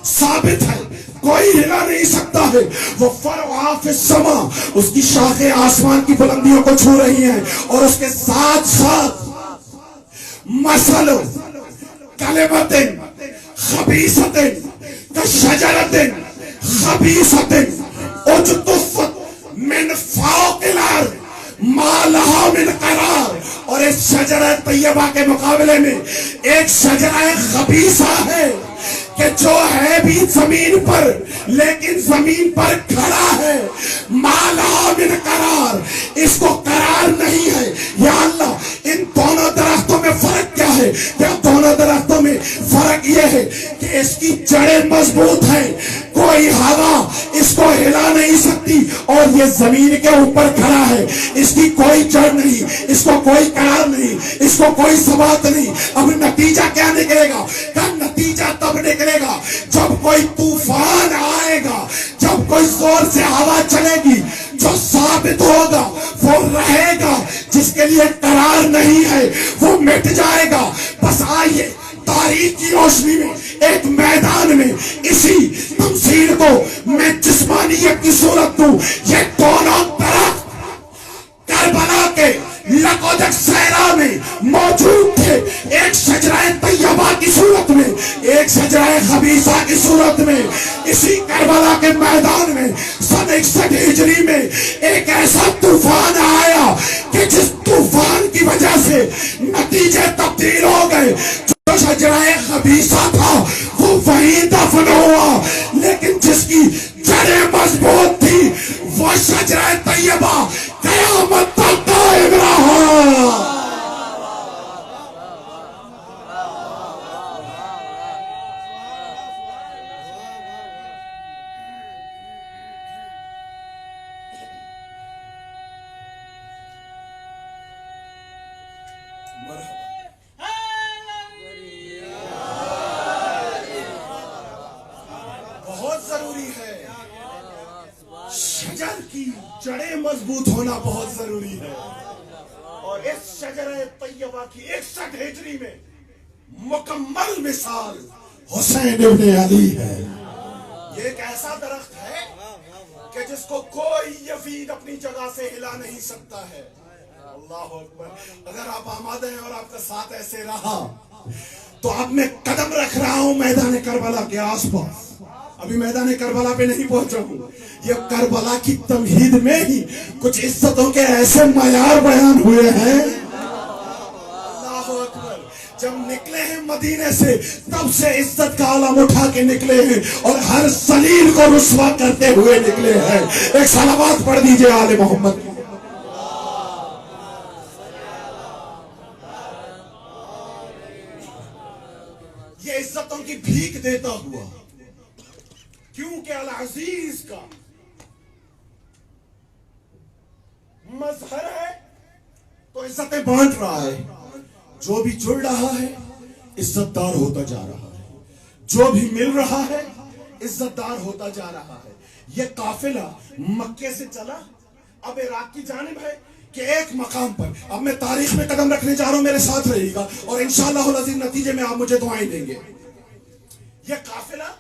ثابت ہے، کوئی ہلا نہیں سکتا ہے. وہ فرعها فی السماء، اس کی شاخیں آسمان کی بلندیوں کو چھو رہی ہیں. اور اس کے ساتھ ساتھ مثل کلمۃ خبیثۃ کشجرۃ خبیثۃ اجتثت من فوق الارض ما لها من قرار. اور اس شجرہ طیبہ کے مقابلے میں ایک شجرہ خبیثہ ہے کہ جو ہے بھی زمین پر لیکن زمین پر کھڑا ہے. ما لها من قرار، اس کو قرار نہیں ہے. یا اللہ، ان دونوں درختوں میں فرق کیا ہے؟ کیا دونوں درختوں میں فرق یہ ہے کہ اس کی جڑیں مضبوط ہیں، کوئی ہوا اس کو ہلا نہیں سکتی، اور یہ زمین کے اوپر کھڑا ہے، اس کی کوئی جڑ نہیں، اس کو کوئی قرار نہیں، اس کو کوئی ثبات نہیں. اب نتیجہ کیا نکلے گا؟ کہ نتیجہ تب نکلے گا جب کوئی طوفان آئے گا، جب کوئی زور سے ہوا چلے گی. جو ثابت ہوگا وہ رہے گا، جس کے لیے قرار نہیں ہے وہ مٹ جائے گا. بس آئیے تاریخ کی روشنی میں ایک میدان میں اسی تمثیل کو میں جسمانیت کی صورت دوں. یہ دونوں درخت کربلا کے لقودق صحرا میں موجود تھے، ایک شجرہ طیبہ کی صورت میں، ایک شجرہ خبیثہ کی صورت میں. اسی کربلا کے میدان میں سن 61 ہجری میں ایک ایسا طوفان آیا کہ جس طوفان کی وجہ سے نتیجے تبدیل ہو گئے. جو شجرہ خبیثہ تھا وہ وہیں دفن ہوا، لیکن جس کی جڑیں مضبوط تھی وہ شجرہ طیبہ قیامت تک قائم رہا. بہت ضروری ہے، شجر کی جڑیں مضبوط ہونا بہت ضروری ہے. اور اس شجرہ طیبہ کی 61 ہجری میں مکمل مثال حسین ابن علی ہے. یہ ایک ایسا درخت ہے کہ جس کو کوئی یزید اپنی جگہ سے ہلا نہیں سکتا ہے. اللہ اکبر. اگر آپ آمادہ ہیں اور آپ کا ساتھ ایسے رہا تو اب میں قدم رکھ رہا ہوں میدان کربلا کے آس پاس. ابھی میدان کربلا پہ نہیں پہنچا ہوں. یہ کربلا کی تمہید میں ہی کچھ عزتوں کے ایسے معیار بیان ہوئے ہیں. اللہ اکبر. جب نکلے ہیں مدینے سے تب سے عزت کا علم اٹھا کے نکلے ہیں اور ہر ذلیل کو رسوا کرتے ہوئے نکلے ہیں. ایک صلوات پڑھ دیجئے آل محمد. یہ عزتوں کی بھیک دیتا ہوا، کیونکہ العزیز کا مظہر ہے تو عزتیں بانٹ رہا ہے. جو بھی جڑ رہا ہے عزت دار ہوتا جا رہا ہے، جو بھی مل رہا ہے عزت دار ہوتا جا رہا ہے. یہ قافلہ مکے سے چلا اب عراق کی جانب ہے کہ ایک مقام پر اب میں تاریخ میں قدم رکھنے جا رہا ہوں. میرے ساتھ رہیے گا اور انشاءاللہ العزیز نتیجے میں آپ مجھے دعائیں دیں گے. یہ قافلہ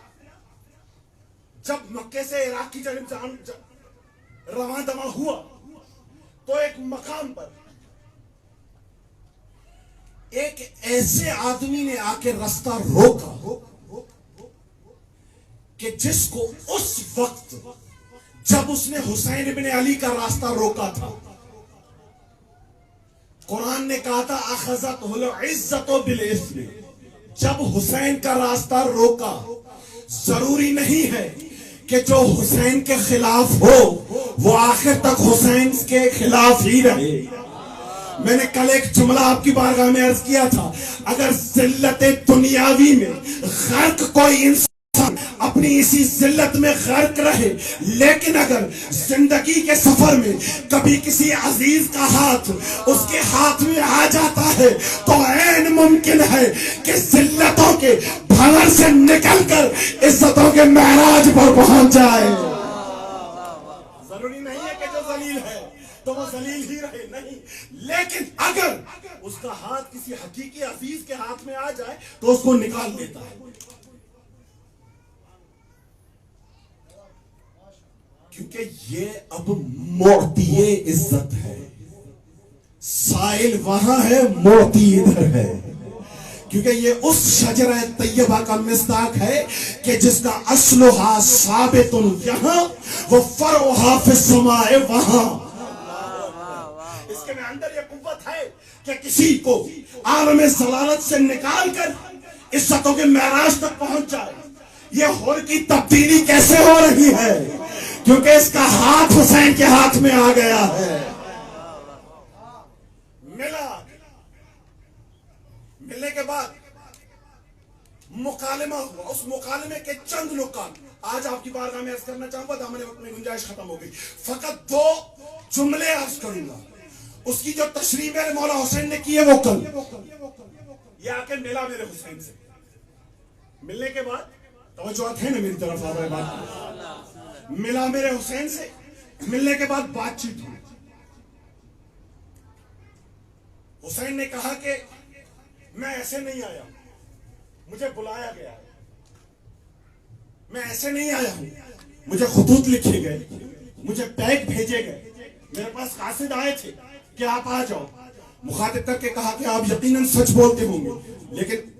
جب مکے سے عراق کی جانب رواں دواں ہوا تو ایک مقام پر ایک ایسے آدمی نے آ کے راستہ روکا کہ جس کو اس وقت جب اس نے حسین ابن علی کا راستہ روکا تھا قرآن نے کہا تھا اخذتہ العزت بالاسم. جب حسین کا راستہ روکا ضروری نہیں ہے کہ جو حسین کے خلاف ہو وہ آخر تک حسین کے خلاف ہی رہے. میں نے کل ایک جملہ آپ کی بارگاہ میں عرض کیا تھا، اگر ذلت دنیاوی میں غرق کوئی انسان اپنی اسی ذلت میں غرق رہے، لیکن اگر زندگی کے سفر میں کبھی کسی عزیز کا ہاتھ اس کے ہاتھ میں آ جاتا ہے تو عین ممکن ہے کہ ذلتوں کے بھنور سے نکل کر عزتوں کے معراج پر پہنچ جائے. ضروری نہیں ہے کہ جو ذلیل ہے تو وہ ذلیل ہی رہے، نہیں، لیکن اگر اس کا ہاتھ کسی حقیقی عزیز کے ہاتھ میں آ جائے تو اس کو نکال دیتا ہے. کیونکہ یہ اب معطی عزت ہے، سائل وہاں ہے، معطی ادھر ہے. کیونکہ یہ اس شجرہ طیبہ کا مصداق ہے کہ جس کا اصلها ثابت یہاں وہ فرعها فی السماء وہاں. اس کے اندر یہ قوت ہے کہ کسی کو عالم ضلالت سے نکال کر عزتوں کے معراج تک پہنچ جائے. یہ ہور کی تبدیلی کیسے ہو رہی ہے؟ کیونکہ اس کا ہاتھ حسین کے ہاتھ میں آ گیا ہے. ملنے کے بعد مکالمہ ہوا. اس مکالمے کے چند نکات آج آپ کی بارگاہ میں عرض کرنا چاہوں گا. دامن وقت میں گنجائش ختم ہو گئی، فقط 2 جملے عرض کروں گا. اس کی جو تشریح میرے مولا حسین نے کی ہے وہ کل یہ آ کے ملا میرے حسین سے. ملنے کے بعد توجہات ہے نا میری طرف، آ رہا ہے بات. ملا میرے حسین سے، ملنے کے بعد بات چیت ہوئی. حسین نے کہا کہ میں ایسے نہیں آیا، مجھے بلایا گیا ہے. میں ایسے نہیں آیا ہوں، مجھے خطوط لکھے گئے، مجھے پیک بھیجے گئے، میرے پاس قاصد آئے تھے کہ آپ آ جاؤ. مخاطب کر کے کہا کہ آپ یقیناً سچ بولتے ہوں گے، لیکن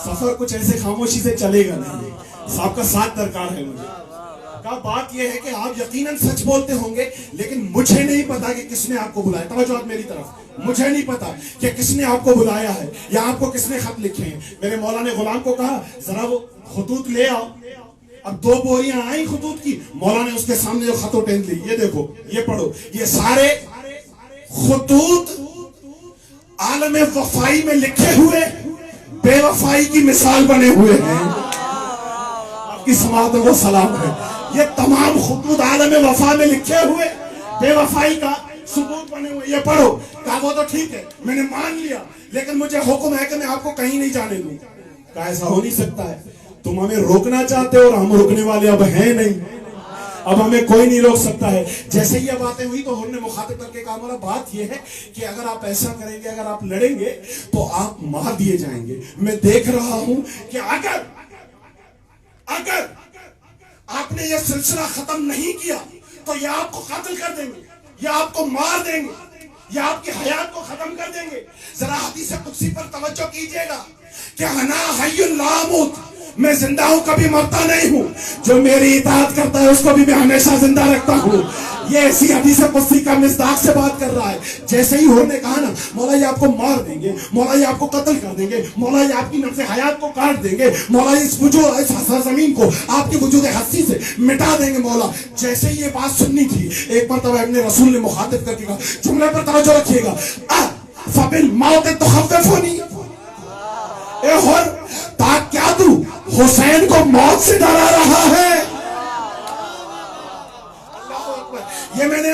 سفر کچھ ایسے خاموشی سے چلے گا نہیں، صاحب کا ساتھ درکار ہے. مجھے کہا بات یہ ہے کہ آپ یقیناً سچ بولتے ہوں گے، لیکن مجھے نہیں پتا کہ کس نے آپ کو بلایا. توجہ میری طرف، مجھے نہیں پتا کہ کس نے آپ کو بلایا ہے یا آپ کو کس نے خط لکھے ہیں. میرے مولا نے غلام کو کہا ذرا وہ خطوط لے آؤ. اب 2 بوریاں آئیں خطوط کی. مولا نے اس کے سامنے جو خط اٹین لی، یہ دیکھو، یہ پڑھو. یہ سارے خطوط عالم وفائی میں لکھے ہوئے بے وفائی کی مثال بنے ہوئے ہیں. آپ کی سماعتوں کو سلام ہے. یہ تمام خطوط عالم وفا میں لکھے ہوئے بے وفائی کا ثبوت بنے ہوئے. یہ پڑھو. کہا وہ تو ٹھیک ہے، میں نے مان لیا، لیکن مجھے حکم ہے کہ میں آپ کو کہیں نہیں جانے دوں. کہا ایسا ہو نہیں سکتا ہے، تم ہمیں روکنا چاہتے ہو اور ہم روکنے والے اب ہیں نہیں، اب ہمیں کوئی نہیں روک سکتا ہے. جیسے ہی یہ باتیں ہوئی تو ہم نے مخاطب کر کے کہا ہمارا بات یہ ہے کہ اگر آپ ایسا کریں گے، اگر آپ لڑیں گے تو آپ مار دیے جائیں گے. میں دیکھ رہا ہوں کہ اگر آپ نے یہ سلسلہ ختم نہیں کیا تو یہ آپ کو قتل کر دیں گے، یہ آپ کو مار دیں گے، یہ آپ کی حیات کو ختم کر دیں گے. ذرا حدیث قدسی پر توجہ کیجئے گا کہ انا حی لا اموت، میں زندہ ہوں کبھی مرتا نہیں ہوں، جو میری اطاعت کرتا ہے اس کو بھی میں ہمیشہ زندہ رکھتا ہوں. یہ ایسی حدیث قدسی کا مصداق سے بات کر رہا ہے. جیسے ہی انہوں نے کہا نا مولا یہ آپ کو مار دیں گے، مولا یہ آپ کو قتل کر دیں گے، مولا یہ آپ کی نفس حیات کو کاٹ دیں گے، مولا اس وجود اس سرزمین کو آپ کی وجود ہستی سے مٹا دیں گے مولا. جیسے ہی یہ بات سننی تھی ایک مرتبہ ابن رسول نے مخاطب کر کے کہا، جملے پر توجہ رکھیے گا، فَبِالْمَوْتِ تُخَوِّفُنِي، اے ہور کیا تو حسین کو موت سے ڈرا رہا ہے؟ یہ میں نے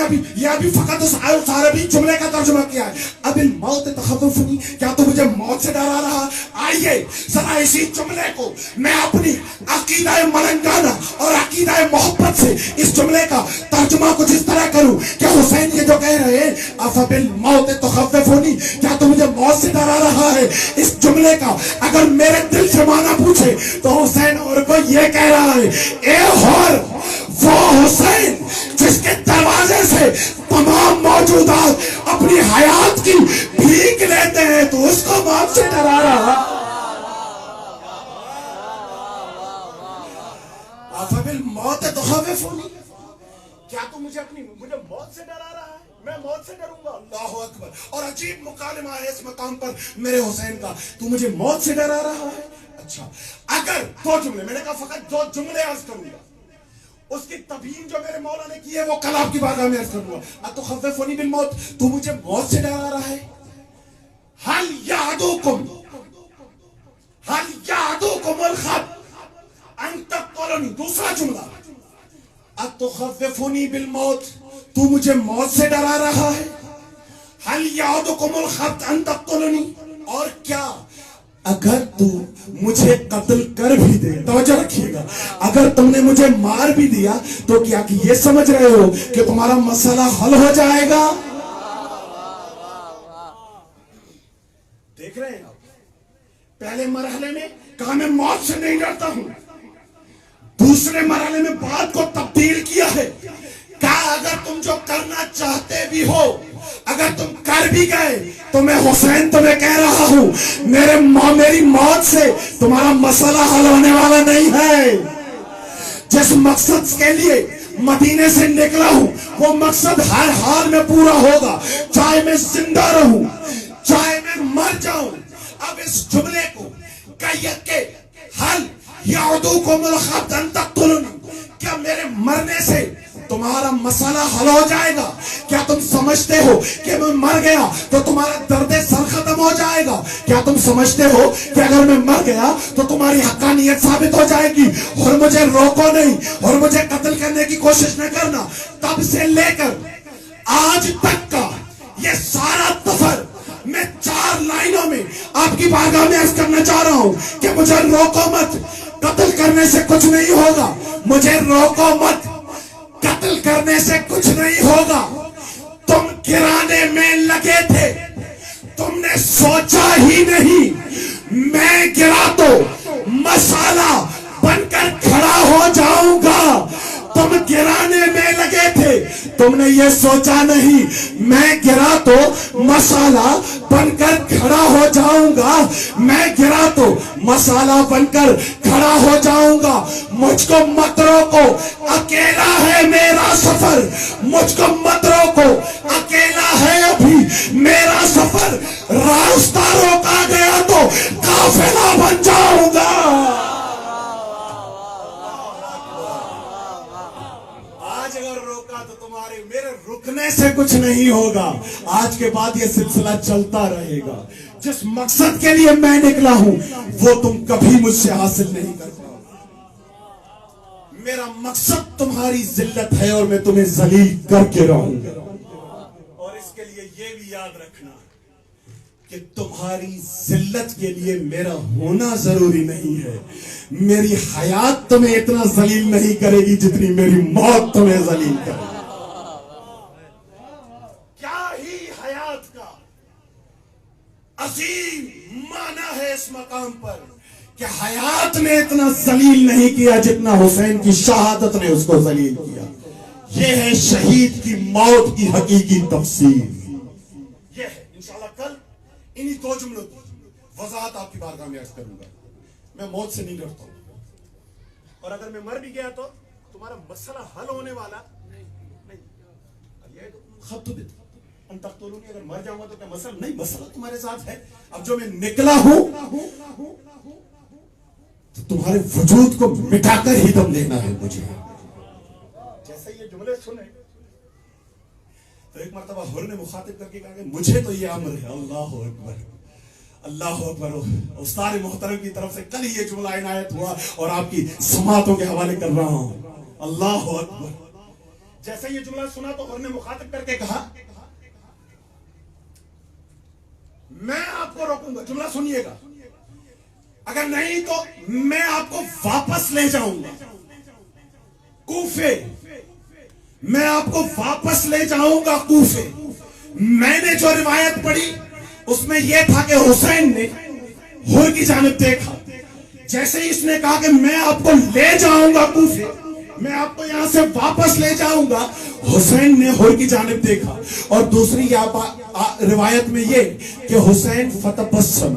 ابھی فقط اس عربی جملے کا ترجمہ کیا ہے. اب الموت تخوفنی، کیا تو مجھے موت سے ڈرا رہا؟ آئیے ذرا اسی جملے کو میں اپنی عقیدہ ملنگانہ اور عقیدہ محبت سے اس جملے کا ترجمہ کچھ اس طرح کروں کہ حسین یہ جو کہہ رہے ہیں اب الموت تخوفنی، کیا تو مجھے موت سے ڈرا رہا ہے، اس جملے کا اگر میرے دل سے معنی پوچھے تو حسین اور کو یہ کہہ رہا ہے، اے ہور وہ حسین جس کے دروازے سے تمام موجودات اپنی حیات کی بھیک لیتے ہیں تو اس کو موت سے ڈرا رہا. افبالموت تخوفنی، کیا تو مجھے موت سے ڈرا رہا ہے؟ میں موت سے ڈروں گا؟ اللہ اکبر. اور عجیب مکالمہ ہے اس مقام پر میرے حسین کا. تو مجھے موت سے ڈرا رہا ہے؟ اچھا اگر دو جملے، میں نے کہا فقط دو جملے عرض کروں گا، اس کی تبیین جو میرے مولا نے کی ہے وہ کل آپ کی بارگاہ میں عرض کروں گا. اتخوفنی بالموت، تو مجھے موت سے ڈرا رہا ہے؟ حل یعدوکم الخط ان تقتلونی. دوسرا جملہ اتخوفنی بالموت، تو مجھے موت سے ڈرا رہا ہے؟ حل یعدوکم الخط ان تقتلونی، اور کیا اگر تو مجھے قتل کر بھی دے، توجہ رکھیے گا، اگر تم نے مجھے مار بھی دیا تو کیا کہ یہ سمجھ رہے ہو کہ تمہارا مسئلہ حل ہو جائے گا؟ دیکھ رہے ہیں آپ، پہلے مرحلے میں کہا میں موت سے نہیں ڈرتا ہوں، دوسرے مرحلے میں بات کو تبدیل کیا ہے، کہا اگر تم جو کرنا چاہتے بھی ہو، اگر تم کر بھی گئے تو میں حسین تمہیں کہہ رہا ہوں میری موت سے تمہارا مسئلہ حل ہونے والا نہیں ہے. جس مقصد کے لیے مدینے سے نکلا ہوں وہ مقصد ہر حال میں پورا ہوگا، چاہے میں زندہ رہوں چاہے میں مر جاؤں. اب اس جملے کو قید کے حل یعدوکم الخط ان تقتلونی، کیا میرے مرنے سے تمہارا مسئلہ حل ہو جائے گا؟ کیا تم سمجھتے ہو کہ میں مر گیا تو تمہارا درد سر ختم ہو جائے گا؟ کیا تم سمجھتے ہو کہ اگر میں مر گیا تو تمہاری حقانیت ثابت ہو جائے گی؟ اور مجھے روکو نہیں اور مجھے قتل کرنے کی کوشش نہ کرنا. تب سے لے کر آج تک کا یہ سارا سفر میں 4 لائنوں میں آپ کی بارگاہ میں عرض کرنا چاہ رہا ہوں کہ مجھے روکو مت، قتل کرنے سے کچھ نہیں ہوگا. مجھے روکو مت، قتل کرنے سے کچھ نہیں ہوگا. تم گرانے میں لگے تھے، تم نے سوچا ہی نہیں میں گرا تو مسالہ بن کر کھڑا ہو جاؤں گا. تم گرانے میں لگے تھے، تم نے یہ سوچا نہیں میں گرا تو مسالہ بن کر کھڑا ہو جاؤں گا. میں گرا تو مسالہ بن کر کھڑا ہو جاؤں گا. مجھ کو مت روکو، اکیلا ہے میرا سفر. مجھ کو مت روکو، اکیلا ہے ابھی میرا سفر. راستہ روکا گیا تو قافلہ بن جاؤں گا. اگر روکا تو تمہارے میرے رکنے سے کچھ نہیں ہوگا. آج کے بعد یہ سلسلہ چلتا رہے گا. جس مقصد کے لیے میں نکلا ہوں وہ تم کبھی مجھ سے حاصل نہیں کر پاؤ. میرا مقصد تمہاری ذلت ہے اور میں تمہیں ذلیل کر کے رہوں گا. اور اس کے لیے یہ بھی یاد رکھنا کہ تمہاری ذلت کے لیے میرا ہونا ضروری نہیں ہے. میری حیات تمہیں اتنا ذلیل نہیں کرے گی جتنی میری موت تمہیں ذلیل کرے گی. کیا ہی حیات کا عظیم معنی ہے اس مقام پر کہ حیات نے اتنا ذلیل نہیں کیا جتنا حسین کی شہادت نے اس کو ذلیل کیا. یہ ہے شہید کی موت کی حقیقی تفسیر. یہ ہے انشاءاللہ کل انہی 2 جملوں کی وضاحت آپ کی بارگاہ میں عرض کروں گا. میں موت سے نہیں ڈرتا ہوں، اور اگر میں مر بھی گیا تو تمہارا مسئلہ حل ہونے والا نہیں. خط تو ان تقتلونی، اگر مر جاؤں گا تو کیا مسئلہ نہیں؟ مسئلہ تمہارے ساتھ ہے. اب جو میں نکلا ہوں تو تمہارے وجود کو مٹا کر ہی دم لینا ہے مجھے. جیسے یہ جملے سنے تو ایک مرتبہ حر نے مخاطب کر کے کہا کہ مجھے تو یہ امر ہے. اللہ اکبر، اللہ اکبر. استاد محترم کی طرف سے کل ہی یہ جملہ عنایت ہوا اور آپ کی سماعتوں کے حوالے کر رہا ہوں. اللہ اکبر. جیسے یہ جملہ سنا تو حر نے مخاطب کر کے کہا میں آپ کو روکوں گا. جملہ سنیے گا، اگر نہیں تو میں آپ کو واپس لے جاؤں گا کوفے. میں آپ کو واپس لے جاؤں گا کوفے. میں نے جو روایت پڑھی اس میں یہ تھا کہ حسین نے حر کی جانب دیکھا. جیسے ہی اس نے کہا کہ میں آپ کو لے جاؤں گا کوفے، میں آپ کو یہاں سے واپس لے جاؤں گا، حسین نے حر کی جانب دیکھا. اور دوسری روایت میں یہ کہ حسین فتبسم،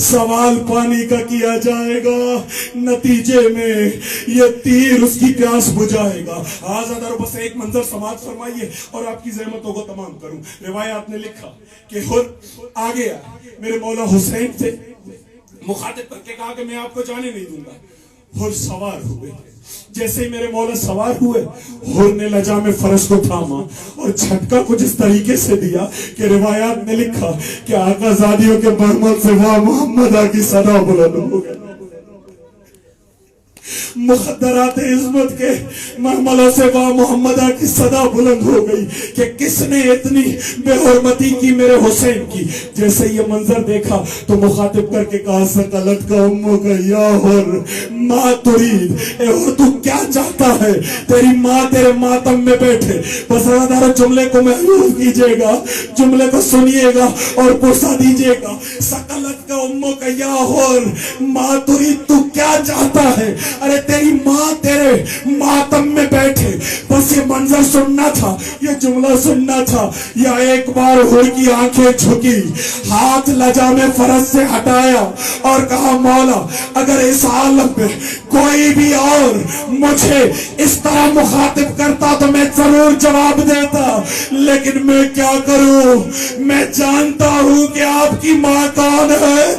سوال پانی کا کیا جائے گا، نتیجے میں یہ تیر اس کی پیاس بجھائے گا۔ آزادار بس ایک منظر سماعت فرمائیے اور آپ کی زحمتوں کو تمام کروں۔ روایات نے لکھا کہ آگے میرے مولا حسین سے مخاطب کر کے کہا کہ میں آپ کو جانے نہیں دوں گا۔ ہر سوار ہوئے، جیسے ہی میرے مولا سوار ہوئے، ہر نے لجام فرس کو تھاما اور جھٹکا کچھ اس طریقے سے دیا کہ روایات نے لکھا کہ آقا زادیوں کے برمل سے واہ محمدہ کی صدا بلند ہو گئی۔ مخدرات عظمت کے مرملوں سے واہ محمدہ کی صدا بلند ہو گئی کہ کس نے اتنی بے حرمتی کی میرے حسین کی۔ جیسے یہ منظر دیکھا تو مخاطب کر کے کہا سقلت کا امو کا یا حر ما ترید، اے حر تو کیا چاہتا ہے؟ تیری ماں تیرے ماتم میں بیٹھے۔ بس ذرا جملے کو محفوظ کیجئے گا، جملے کو سنیے گا اور پرسا دیجئے گا۔ سقلت کا امو کا یا حر ما ترید، تو کیا چاہتا ہے؟ ارے تیری ماں تیرے ماتم میں بیٹھے۔ بس یہ منظر سننا تھا، یہ جملہ سننا تھا۔ یا ایک بار ہور کی آنکھیں جھکی، ہاتھ لجام فرس سے ہٹایا اور کہا مولا اگر اس عالم میں کوئی بھی اور مجھے اس طرح مخاطب کرتا تو میں ضرور جواب دیتا، لیکن میں کیا کروں؟ میں جانتا ہوں کہ آپ کی ماں کون ہے،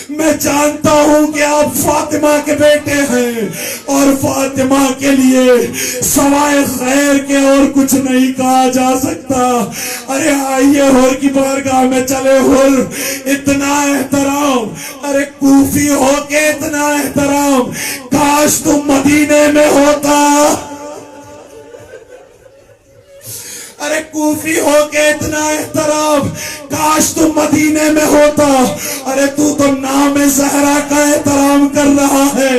میں جانتا ہوں کہ آپ فاطمہ کے بیٹے ہیں اور فاطمہ کے لیے سوائے خیر کے اور کچھ نہیں کہا جا سکتا۔ ارے آئیے ہور کی بارگاہ میں چلے۔ ہور اتنا احترام، ارے کوفی ہو کے اتنا احترام، کاش تم مدینے میں ہوتا۔ ارے کوفی ہو کے اتنا احترام، کاش تم مدینے میں ہوتا۔ ارے تو نام زہرا کا احترام کر رہا ہے،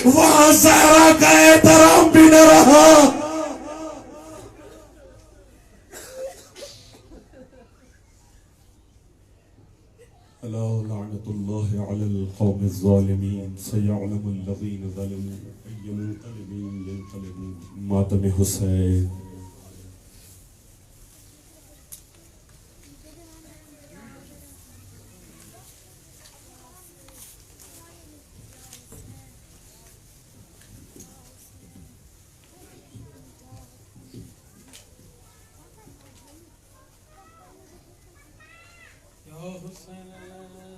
وہاں زہرا کا احترام بھی نہ رہا۔ الا لعنت اللہ علی القوم الظالمین سیعلم الذین ظلموا ای منقلب ینقلبون۔ ماتم حسین۔ حسین